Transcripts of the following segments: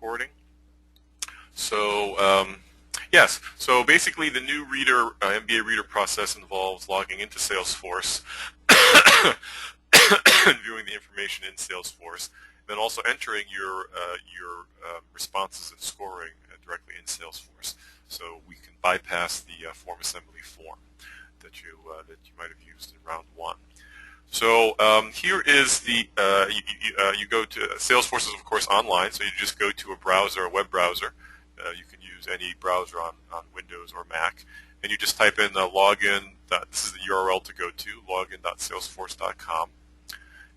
recording. So yes, so basically the new reader MBA reader process involves logging into Salesforce, and viewing the information in Salesforce, then also entering your responses and scoring directly in Salesforce. So we can bypass the form assembly form that you might have used in round one. So here is the, you go to, Salesforce is of course online, so you just go to a browser, a web browser. You can use any browser on Windows or Mac, and you just type in login. This is the URL to go to, login.salesforce.com.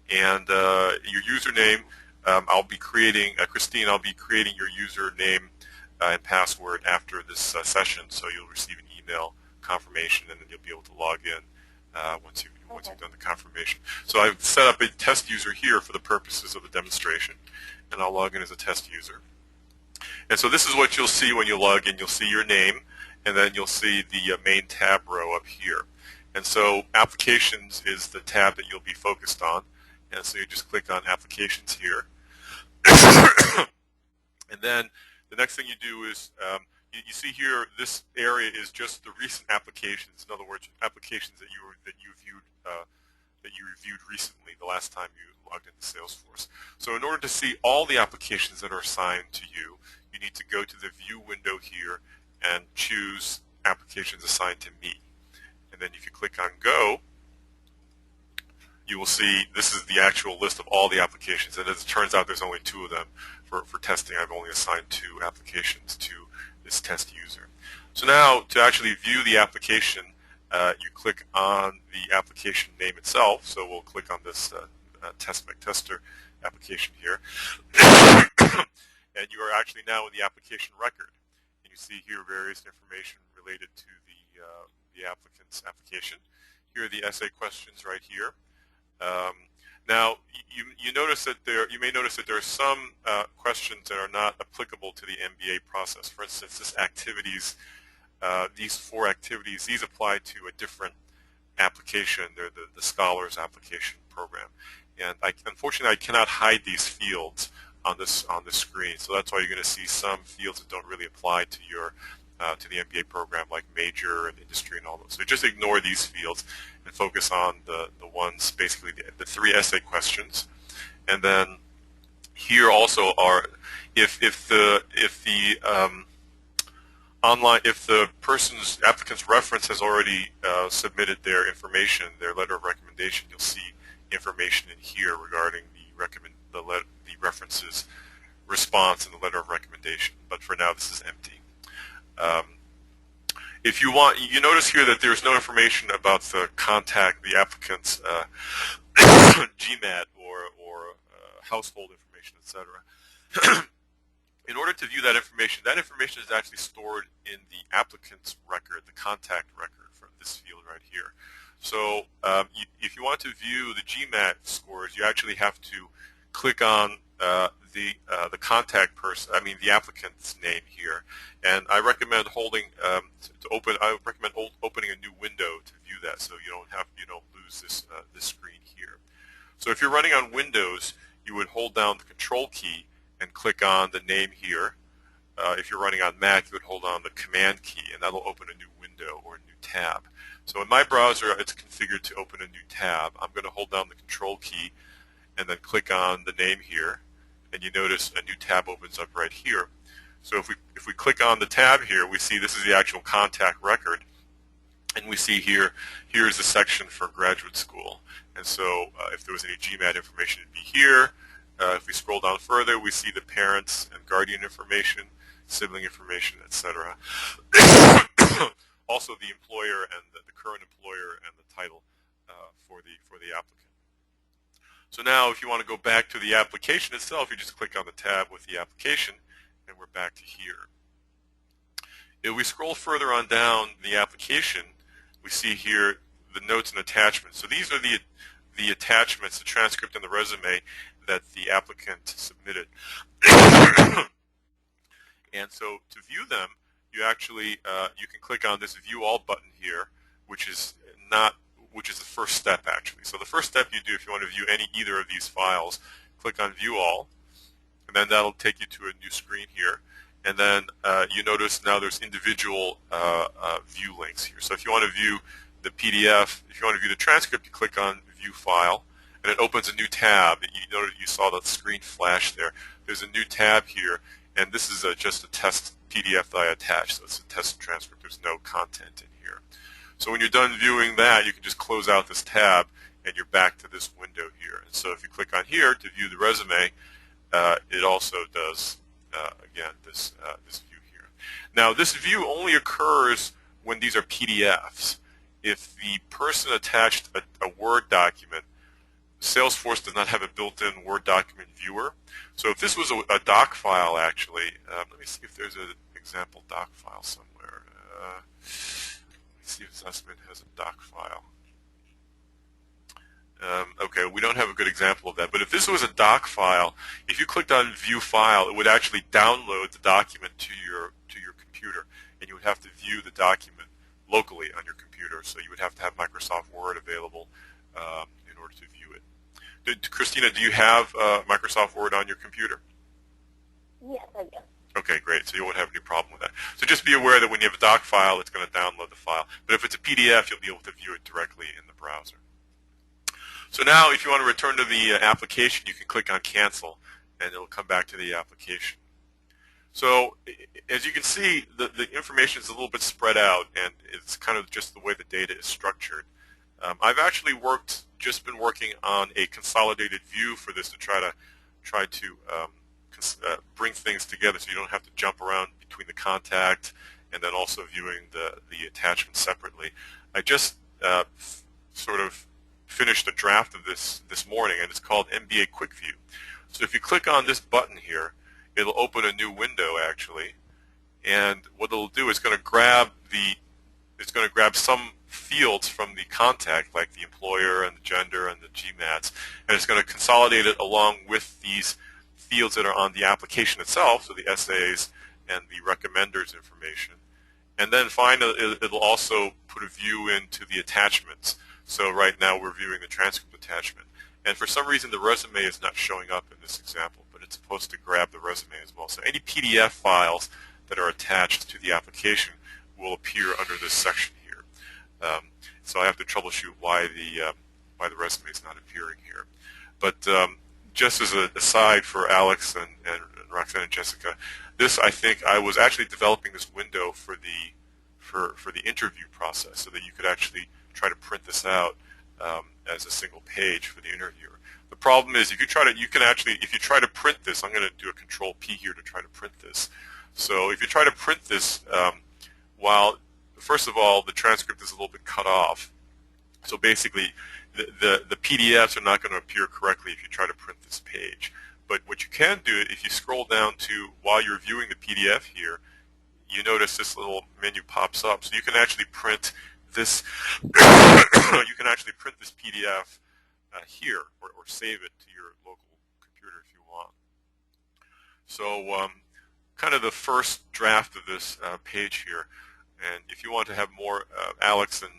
And your username, I'll be creating, Christine, I'll be creating your username and password after this session, so you'll receive an email confirmation, and then you'll be able to log in once you've done the confirmation. So I've set up a test user here for the purposes of the demonstration, and I'll log in as a test user. And so this is what you'll see when you log in. You'll see your name, and then you'll see the main tab row up here. And so applications is the tab that you'll be focused on, and so you just click on applications here. And then the next thing you do is you see here, this area is just the recent applications. In other words, applications that you reviewed recently, the last time you logged into Salesforce. So in order to see all the applications that are assigned to you, you need to go to the View window here and choose Applications Assigned to Me. And then if you click on Go, you will see this is the actual list of all the applications. And as it turns out, there's only 2 of them. For testing, I've only assigned 2 applications to this test user. So now, to actually view the application, you click on the application name itself. So we'll click on this Tester application here. And you are actually now in the application record. And you see here various information related to the applicant's application. Here are the essay questions right here. Now, you may notice that there are some questions that are not applicable to the MBA process. For instance, these 4 activities, these apply to a different application. They're the Scholars Application Program, and unfortunately, I cannot hide these fields on the screen. So that's why you're going to see some fields that don't really apply to to the MBA program, like major and industry and all those. So just ignore these fields and focus on the ones, basically the 3 essay questions. And then here also are, if the applicant's reference has already submitted their information, their letter of recommendation, you'll see information in here regarding the reference's response and the letter of recommendation. But for now, this is empty. If you want, you notice here that there's no information about the applicant's GMAT or household information, etc. In order to view that information is actually stored in the applicant's record, the contact record for this field right here. So if you want to view the GMAT scores, you actually have to click on the contact person, the applicant's name here, and I recommend opening a new window to view that, so you don't lose this screen here. So if you're running on Windows, you would hold down the Control key and click on the name here. If you're running on Mac, you would hold on the Command key, and that'll open a new window or a new tab. So in my browser, it's configured to open a new tab. I'm going to hold down the Control key and then click on the name here, and you notice a new tab opens up right here. So if we click on the tab here, we see this is the actual contact record, and we see here's the section for graduate school. And so if there was any GMAT information, it'd be here. If we scroll down further, we see the parents and guardian information, sibling information, etc. Also the employer and the current employer and the title for the applicant. So now if you want to go back to the application itself, you just click on the tab with the application, and we're back to here. If we scroll further on down the application, we see here the notes and attachments. So these are the attachments, the transcript and the resume that the applicant submitted. And so to view them, you actually you can click on this View All button here, which is the first step actually. So the first step you do if you want to view either of these files, click on View All, and then that'll take you to a new screen here. And then you notice now there's individual view links here. So if you want to view the PDF, if you want to view the transcript, you click on View File, and it opens a new tab. You saw that screen flash there. There's a new tab here, and this is just a test PDF that I attached. So it's a test transcript. There's no content in here. So when you're done viewing that, you can just close out this tab, and you're back to this window here. And so if you click on here to view the resume, it also does, again, this view here. Now, this view only occurs when these are PDFs. If the person attached a Word document, Salesforce does not have a built-in Word document viewer. So if this was a doc file, actually, let me see if there's an example doc file somewhere. Let's see if Sussman has a doc file. Okay, we don't have a good example of that. But if this was a doc file, if you clicked on View File, it would actually download the document to your computer, and you would have to view the document locally on your computer. So you would have to have Microsoft Word available in order to view it. Christina, do you have Microsoft Word on your computer? Yes, I do. Okay, great. So you won't have any problem with that. So just be aware that when you have a doc file, it's going to download the file. But if it's a PDF, you'll be able to view it directly in the browser. So now, if you want to return to the application, you can click on Cancel, and it'll come back to the application. So as you can see, the information is a little bit spread out, and it's kind of just the way the data is structured. I've actually been working on a consolidated view for this to try to bring things together, so you don't have to jump around between the contact and then also viewing the attachment separately. I just sort of finished a draft of this morning, and it's called MBA Quick View. So if you click on this button here, it'll open a new window actually, and what it'll do is going to grab some fields from the contact, like the employer and the gender and the GMATs, and it's going to consolidate it along with these fields that are on the application itself, so the essays and the recommenders information. And then finally, it'll also put a view into the attachments. So right now we're viewing the transcript attachment. And for some reason the resume is not showing up in this example, but it's supposed to grab the resume as well. So any PDF files that are attached to the application will appear under this section here. So I have to troubleshoot why the resume is not appearing here. But just as an aside for Alex and Roxanne and Jessica, I think I was actually developing this window for the interview process, so that you could actually try to print this out as a single page for the interviewer. The problem is if you try to print this, I'm going to do a Control P here to try to print this. So if you try to print this, first of all, the transcript is a little bit cut off. So basically, the PDFs are not going to appear correctly if you try to print this page. But what you can do, if you scroll down to, while you're viewing the PDF here, you notice this little menu pops up. So you can actually print this. You can actually print this PDF here, or save it to your local computer if you want. So kind of the first draft of this page here. And if you want to have more, Alex and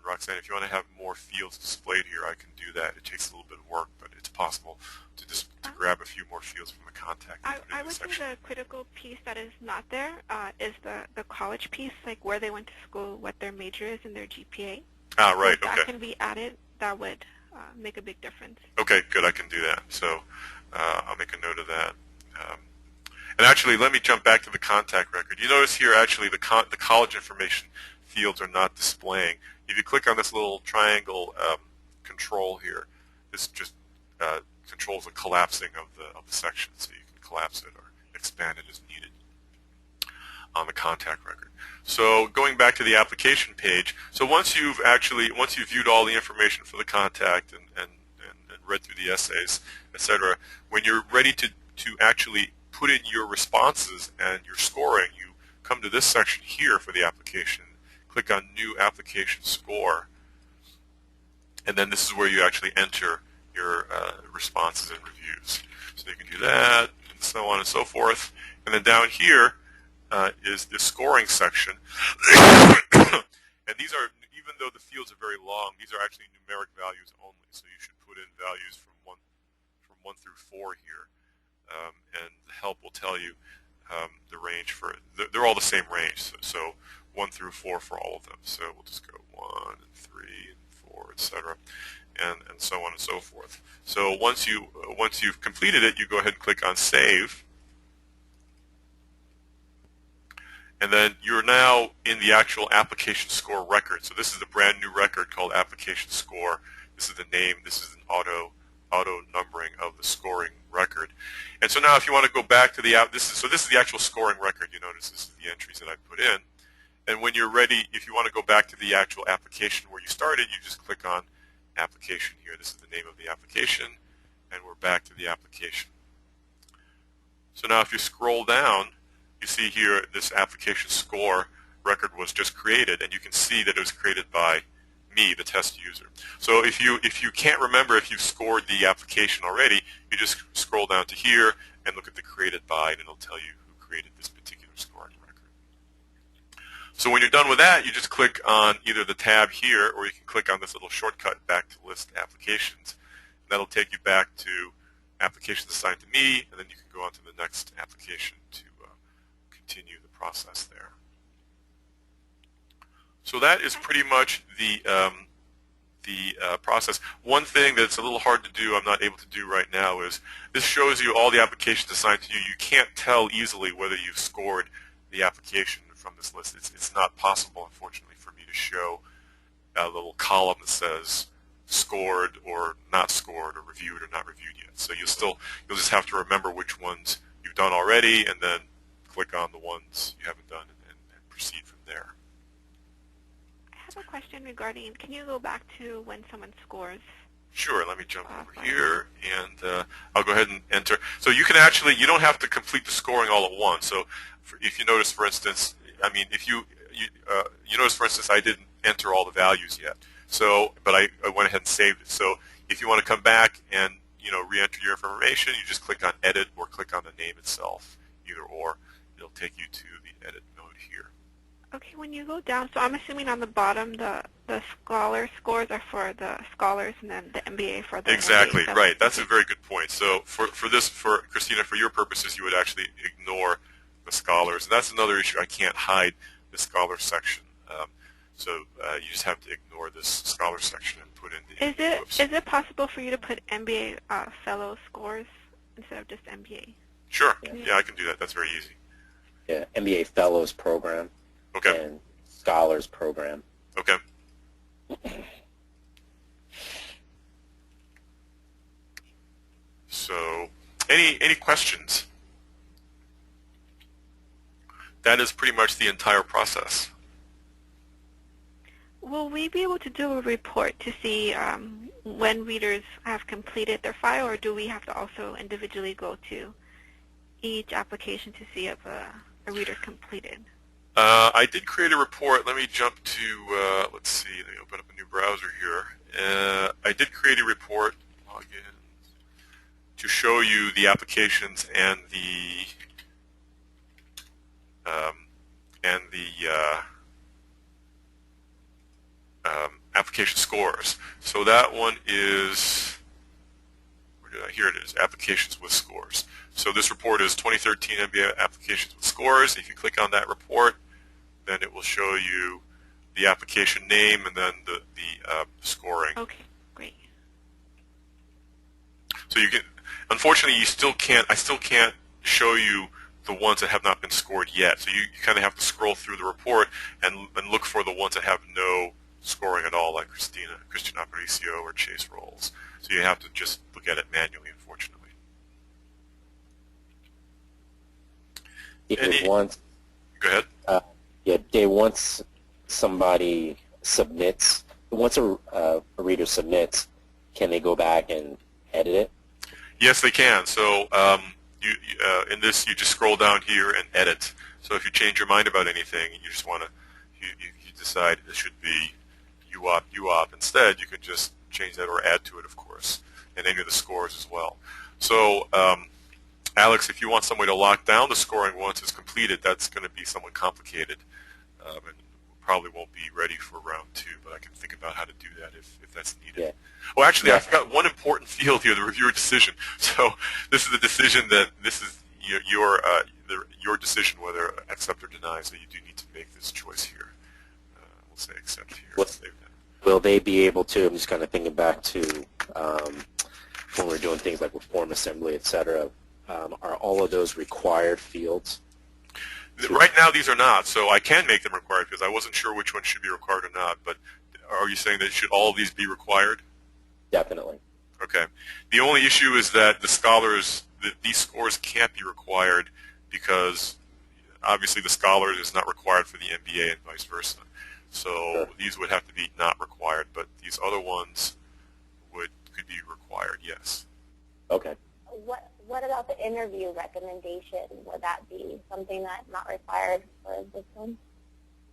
Roxanne, if you want to have more fields displayed here, I can do that. It takes a little bit of work, but it's possible to grab a few more fields from the contact. I would say the critical piece that is not there is the college piece, like where they went to school, what their major is, and their GPA. Ah, right, if okay. that can be added, that would make a big difference. Okay, good, I can do that. So I'll make a note of that. And actually, let me jump back to the contact record. You notice here, actually, the college information fields are not displaying. If you click on this little triangle control here, this just controls the collapsing of the section, so you can collapse it or expand it as needed on the contact record. So going back to the application page, so once you've viewed all the information for the contact and read through the essays, etc., when you're ready to actually put in your responses and your scoring, you come to this section here for the application, click on New Application Score, and then this is where you actually enter your responses and reviews. So you can do that, and so on and so forth. And then down here is the scoring section. And these are, even though the fields are very long, these are actually numeric values only. So you should put in values from 1 through 4 here. and the help will tell you the range for it. They're all the same range, so 1 through 4 for all of them. So we'll just go 1 and 3 and 4, etc., and so on and so forth. So once you've completed it, you go ahead and click on Save, and then you're now in the actual application score record. So this is a brand new record called application score. This is the name. This is an auto numbering of the scoring record. And so now if you want to go back to the this is the actual scoring record. You notice this is the entries that I put in. And when you're ready, if you want to go back to the actual application where you started, you just click on application here. This is the name of the application, and we're back to the application. So now if you scroll down, you see here this application score record was just created, and you can see that it was created by me, the test user. So if you can't remember if you've scored the application already, you just scroll down to here and look at the created by, and it'll tell you who created this particular scoring record. So when you're done with that, you just click on either the tab here, or you can click on this little shortcut back to list applications. And that'll take you back to applications assigned to me, and then you can go on to the next application to continue the process there. So that is pretty much the process. One thing that's a little hard to do, I'm not able to do right now, is this shows you all the applications assigned to you. You can't tell easily whether you've scored the application from this list. It's not possible, unfortunately, for me to show a little column that says scored or not scored or reviewed or not reviewed yet. So you'll just have to remember which ones you've done already, and then click on the ones you haven't done and proceed from there. I have a question regarding, can you go back to when someone scores? Sure, let me jump over here, and I'll go ahead and enter. So you don't have to complete the scoring all at once. So if you notice, for instance, if you notice, for instance, I didn't enter all the values yet. So, but I went ahead and saved it. So if you want to come back and re-enter your information, you just click on Edit or click on the name itself, either or. It'll take you to the edit mode here. Okay, when you go down, so I'm assuming on the bottom the scholar scores are for the scholars, and then the MBA for the Exactly, MBA. right. That's a very good point. So for Christina, for your purposes, you would actually ignore the scholars. And that's another issue. I can't hide the scholar section. So you just have to ignore this scholar section and put in the Is it possible for you to put MBA fellow scores instead of just MBA? Sure. Yeah, I can do that. That's very easy. Yeah, MBA Fellows Program. Okay. And Scholars Program. Okay. So, any questions? That is pretty much the entire process. Will we be able to do a report to see when readers have completed their file, or do we have to also individually go to each application to see if a reader completed? I did create a report. Let me jump to, let's see, let me open up a new browser here. I did create a report, log in, to show you the applications and the application scores. So that one is, here it is, applications with scores. So this report is 2013 MBA applications with scores. If you click on that report, then it will show you the application name and then the scoring. Okay, great. So you can, unfortunately, I still can't show you the ones that have not been scored yet. So you kind of have to scroll through the report and look for the ones that have no scoring at all, like Christian Aparicio or Chase Rolls. So you have to just look at it manually, unfortunately. Go ahead. Once somebody submits, once a reader submits, can they go back and edit it? Yes, they can. So in this, you just scroll down here and edit. So if you change your mind about anything, you just want to, you decide it should be UOP instead, you can just change that or add to it, of course, and any of the scores as well. So Alex, if you want somebody to lock down the scoring once it's completed, that's going to be somewhat complicated, and we'll probably won't be ready for round 2, but I can think about how to do that if that's needed. Yeah. Oh, actually, I Yeah. forgot one important field here, the reviewer decision. So this is the decision that this is your decision whether accept or deny, so you do need to make this choice here. We'll say accept here. What- Save that. Will they be able to, I'm just kind of thinking back to when we're doing things like reform assembly, et cetera, are all of those required fields? Right now, these are not, so I can make them required because I wasn't sure which one should be required or not. But are you saying that should all of these be required? Definitely. Okay. The only issue is that the scholars, these scores can't be required because obviously the scholars is not required for the MBA and vice versa. So Sure. these would have to be not required, but these other ones could be required, yes. Okay. What about the interview recommendation? Would that be something that's not required for this one?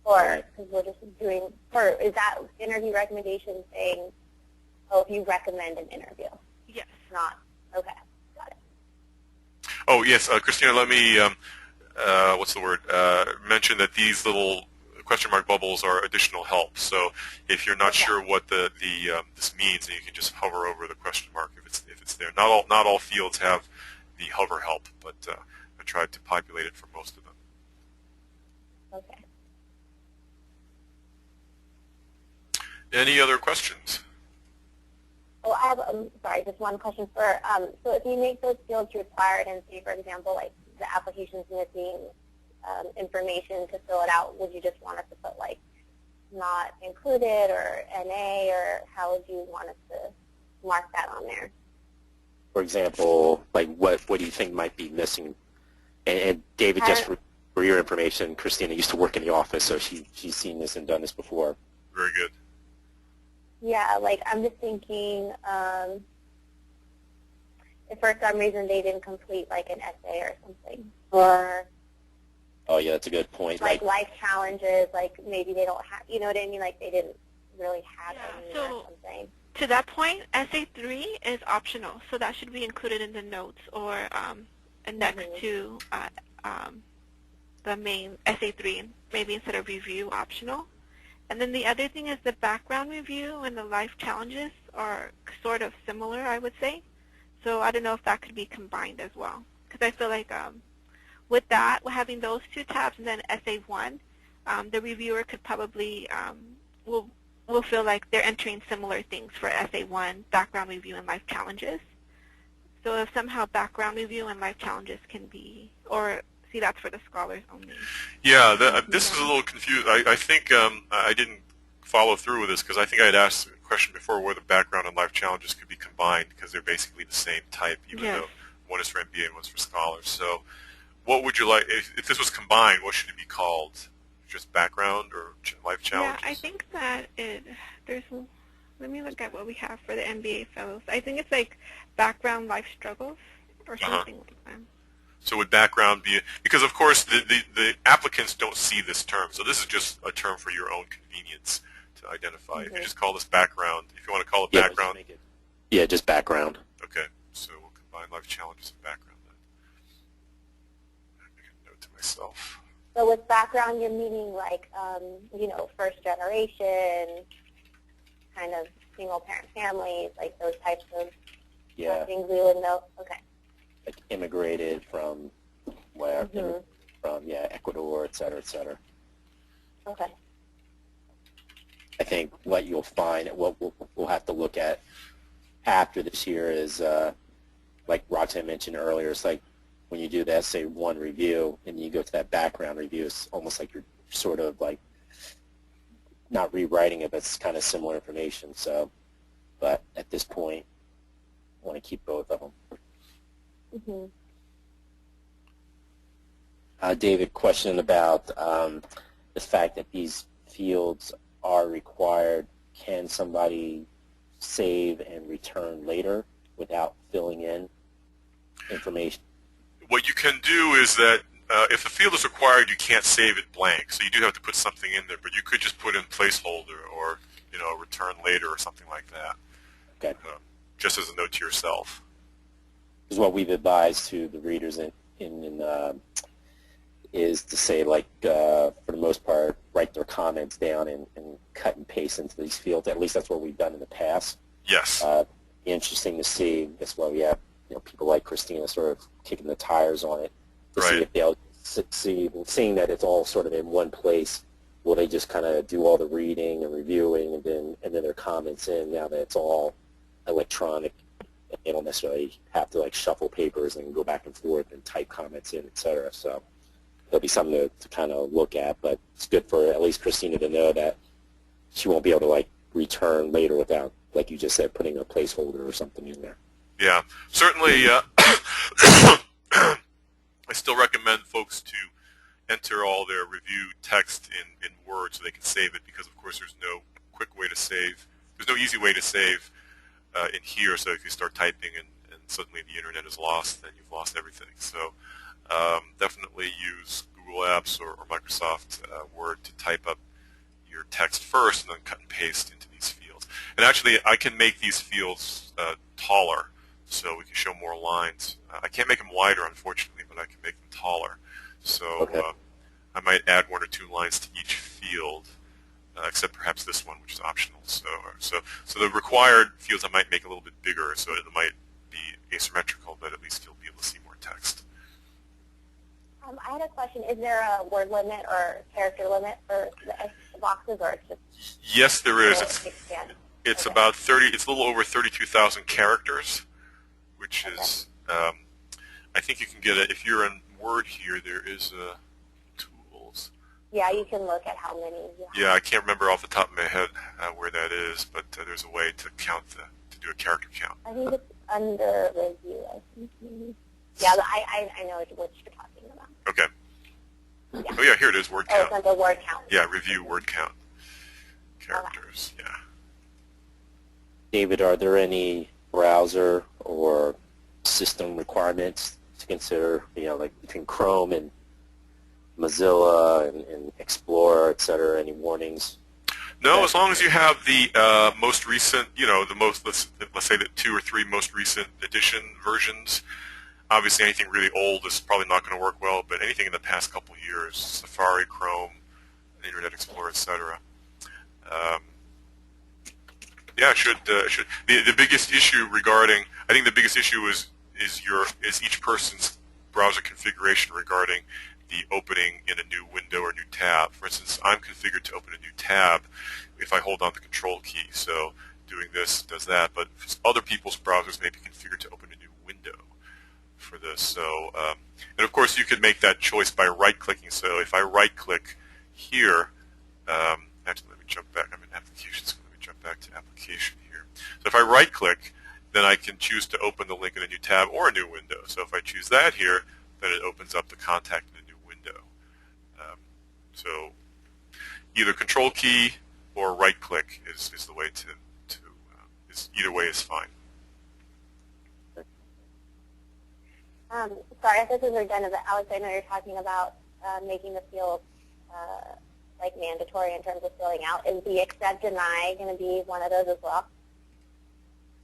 Or because we're just doing, or is that interview recommendation saying, oh, if you recommend an interview? Yes. Not, okay, got it. Oh, yes, Christina, let me, mention that these little question mark bubbles are additional help. So if you're not Okay. sure what this means, then you can just hover over the question mark if it's there. Not all fields have the hover help, but I tried to populate it for most of them. Okay. Any other questions? Oh, I have, sorry, just one question for, so if you make those fields required and say, for example, like the application's missing information to fill it out, would you just want us to put like not included or NA, or how would you want us to mark that on there? For example, like what do you think might be missing? And David, just for your information, Christina used to work in the office, so she's seen this and done this before. Very good. Yeah, like I'm just thinking if for some reason they didn't complete like an essay or something, or Oh, yeah, that's a good point. like life challenges, like maybe they don't have, you know what I mean, like they didn't really have any so or something. to that point, Essay 3 is optional, so that should be included in the notes or next to the main Essay 3, maybe instead of review, optional. And then the other thing is the background review and the life challenges are sort of similar, I would say. So I don't know if that could be combined as well, because I feel like with that, having those two tabs and then Essay 1, the reviewer could probably will feel like they're entering similar things for Essay 1, background review and life challenges. So if somehow background review and life challenges can be, or see, that's for the scholars only. Yeah, this is a little confused. I think I didn't follow through with this because I think I had asked a question before whether background and life challenges could be combined because they're basically the same type, even Yes. though one is for MBA and one's for scholars. So what would you like, if this was combined, what should it be called? Just background or life challenges? Yeah, I think that there's, let me look at what we have for the MBA fellows. I think it's like background life struggles or something like that. So would background be, because of course the applicants don't see this term, so this is just a term for your own convenience to identify. If you just call this background, if you want to call it Yeah, background, just background. okay, so we'll combine life challenges and background then. I make a note to myself. So with background, you're meaning like, you know, first generation, kind of single parent families, like those types of Yeah, things we would know. Okay. like immigrated from where? Mhm. From Ecuador, et cetera, et cetera. Okay. I think what you'll find, what we'll have to look at after this year is, like Roxanne mentioned earlier, it's like when you do the Essay 1 review and you go to that background review, it's almost like you're sort of like not rewriting it, but it's kind of similar information. So, but at this point, I want to keep both of them. Mm-hmm. David, question about the fact that these fields are required. Can somebody save and return later without filling in information? What you can do is that if the field is required, you can't save it blank, so you do have to put something in there, but you could just put in placeholder or, you know, return later or something like that, Okay. just as a note to yourself. Is what we've advised to the readers in is to say, like, for the most part, write their comments down and cut and paste into these fields. At least that's what we've done in the past. Yes. Interesting to see. That's why we have people like Christina sort of kicking the tires on it to see Right. if they'll succeed. Seeing that it's all sort of in one place, will they just kind of do all the reading and reviewing and then their comments in now that it's all electronic? They don't necessarily have to like shuffle papers and go back and forth and type comments in, etc. So there'll be something to kind of look at, but it's good for at least Christina to know that she won't be able to like return later without, like you just said, putting a placeholder or something in there. Yeah, certainly. I still recommend folks to enter all their review text in Word so they can save it, because of course there's no quick way to save. There's no easy way to save in here. So if you start typing and suddenly the internet is lost, then you've lost everything. So definitely use Google Apps or Microsoft Word to type up your text first and then cut and paste into these fields. And actually, I can make these fields taller so we can show more lines. I can't make them wider, unfortunately, but I can make them taller. So Okay. I might add 1 or 2 lines to each field, except perhaps this one, which is optional. So the required fields I might make a little bit bigger, so it might be asymmetrical, but at least you'll be able to see more text. I had a question. Is there a word limit or character limit for the boxes, or it's just Yes, there is. expand? It's Okay. about 30. It's a little over 32,000 characters, which is. I think you can get it if you're in Word here. There is tools. Yeah, you can look at how many you have. Yeah, I can't remember off the top of my head where that is, but there's a way to count to do a character count. I think it's under review. I think maybe. Yeah, I know what you're talking about. Okay. Yeah. Oh yeah, here it is. Word Oh, count. it's under word count. Yeah, review word count. Characters. Yeah. David, are there any browser or system requirements to consider, like between Chrome and Mozilla and Explorer, et cetera? Any warnings? No, as long as you have the most recent, the most, let's say the 2 or 3 most recent edition versions. Obviously, anything really old is probably not going to work well, but anything in the past couple of years, Safari, Chrome, Internet Explorer, etc. Yeah, it should. The biggest issue regarding, I think the biggest issue is each person's browser configuration regarding the opening in a new window or new tab. For instance, I'm configured to open a new tab if I hold down the Control key. So doing this does that, but other people's browsers may be configured to open a new window for this. So, and of course, you could make that choice by right-clicking. So if I right-click here, actually, let me jump back. I'm in Applications. Let me jump back to Application here. So if I right-click, then I can choose to open the link in a new tab or a new window. So if I choose that here, then it opens up the contact in a new window. So either Control key or right-click is the way to either way is fine. Sorry if this is redundant, but Alex, I know you're talking about making the field like mandatory in terms of filling out. Is the accept deny going to be one of those as well?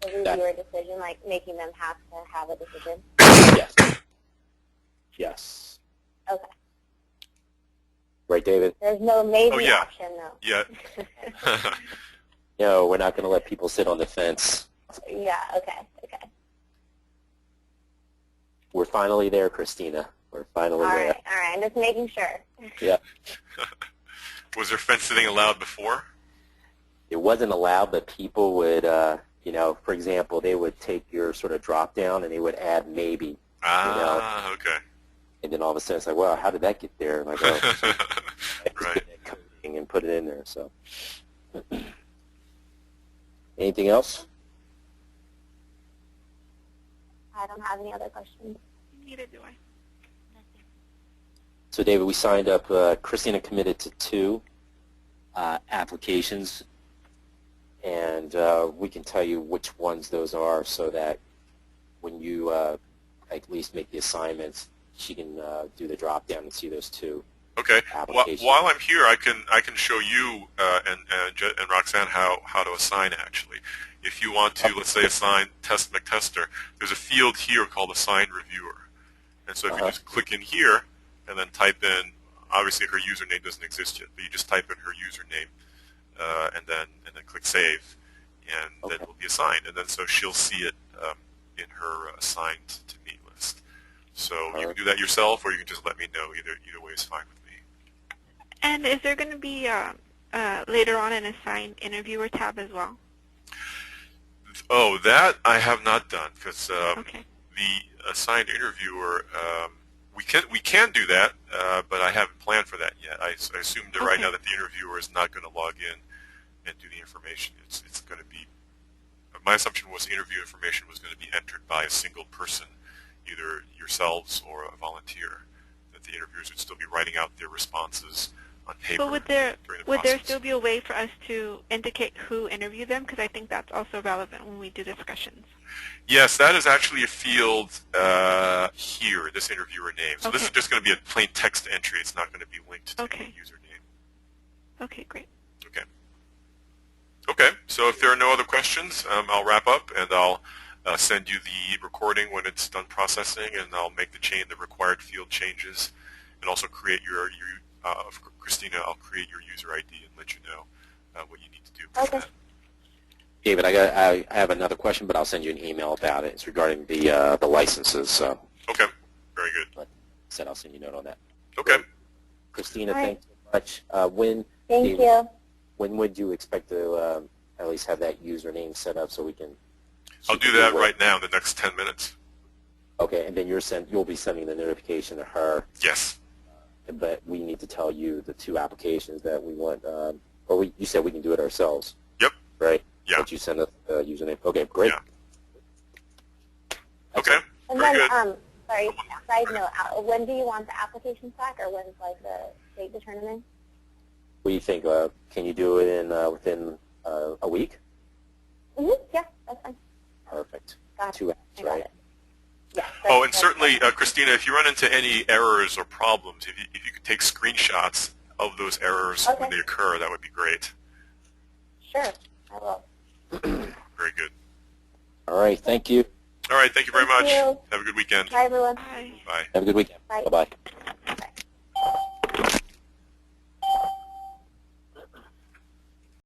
The reviewer decision, like making them have to have a decision? Yes. Yes. Okay. Right, David? There's no maybe Oh, yeah. option, though. Yeah. No, we're not going to let people sit on the fence. Yeah, okay. We're finally there, Christina. We're finally All there. right. I'm just making sure. Yeah. Was there fence sitting allowed before? It wasn't allowed, but people would, for example, they would take your sort of drop down and they would add maybe. Okay. And then all of a sudden it's like, wow, how did that get there? Like, oh, I just Right. did that coding and put it in there. So, anything else? I don't have any other questions. Neither do I. So, David, we signed up. Christina committed to 2 applications, and we can tell you which ones those are, so that when you at least make the assignments, she can do the drop down and see those 2. Okay. Application. While I'm here, I can show you and Roxanne how to assign actually. If you want to, let's say, assign Test McTester, there's a field here called Assign Reviewer, and so if you just click in here, and then type in, obviously her username doesn't exist yet, but you just type in her username, and then click save, and then it will be assigned, and then so she'll see it in her assigned to me list. So you can do that yourself, or you can just let me know. Either way is fine with me. And is there going to be later on an assigned interviewer tab as well? Oh, that I have not done, because Okay. the assigned interviewer, we can do that, but I haven't planned for that yet. I assume that right Okay. now that the interviewer is not going to log in and do the information. It's going to be, my assumption was the interview information was going to be entered by a single person, either yourselves or a volunteer, that the interviewers would still be writing out their responses on paper. But during the would there process. still be a way for us to indicate who interviewed them? Because I think that's also relevant when we do discussions. Yes, that is actually a field here, this interviewer name. So this is Okay. just going to be a plain text entry. It's not going to be linked to Okay. a username. Okay, great. Okay. Okay, so if there are no other questions, I'll wrap up, and I'll send you the recording when it's done processing, and I'll make the required field changes, and also create Christina, I'll create your user ID and let you know what you need to do. Okay. David, I have another question, but I'll send you an email about it. It's regarding the licenses. So, Okay, very good. like I said, I'll send you a note on that. Okay. Christina, All right. thanks so much. Thank you. When would you expect to at least have that username set up so we can? I'll do that right now in the next 10 minutes. Okay, and then you'll be sending the notification to her. Yes. But we need to tell you the two applications that we want, you said we can do it ourselves. Yep. Right? Yeah. But you send us the username. Okay, great. Yeah. Okay. And Very then, good. sorry, side note, when do you want the applications back, or when's like the date determined? What do you think? Can you do it in within a week? Yeah, that's fine. Perfect. Got it. 2 I hours, got right? it. Yeah, Oh, and certainly, Christina, if you run into any errors or problems, if you could take screenshots of those errors Okay. when they occur, that would be great. Sure, I will. Very good. All right, thank you. All right, thank you very Thank much. you. Have a good weekend. Bye, everyone. Bye. Bye. Have a good weekend. Bye. Bye-bye.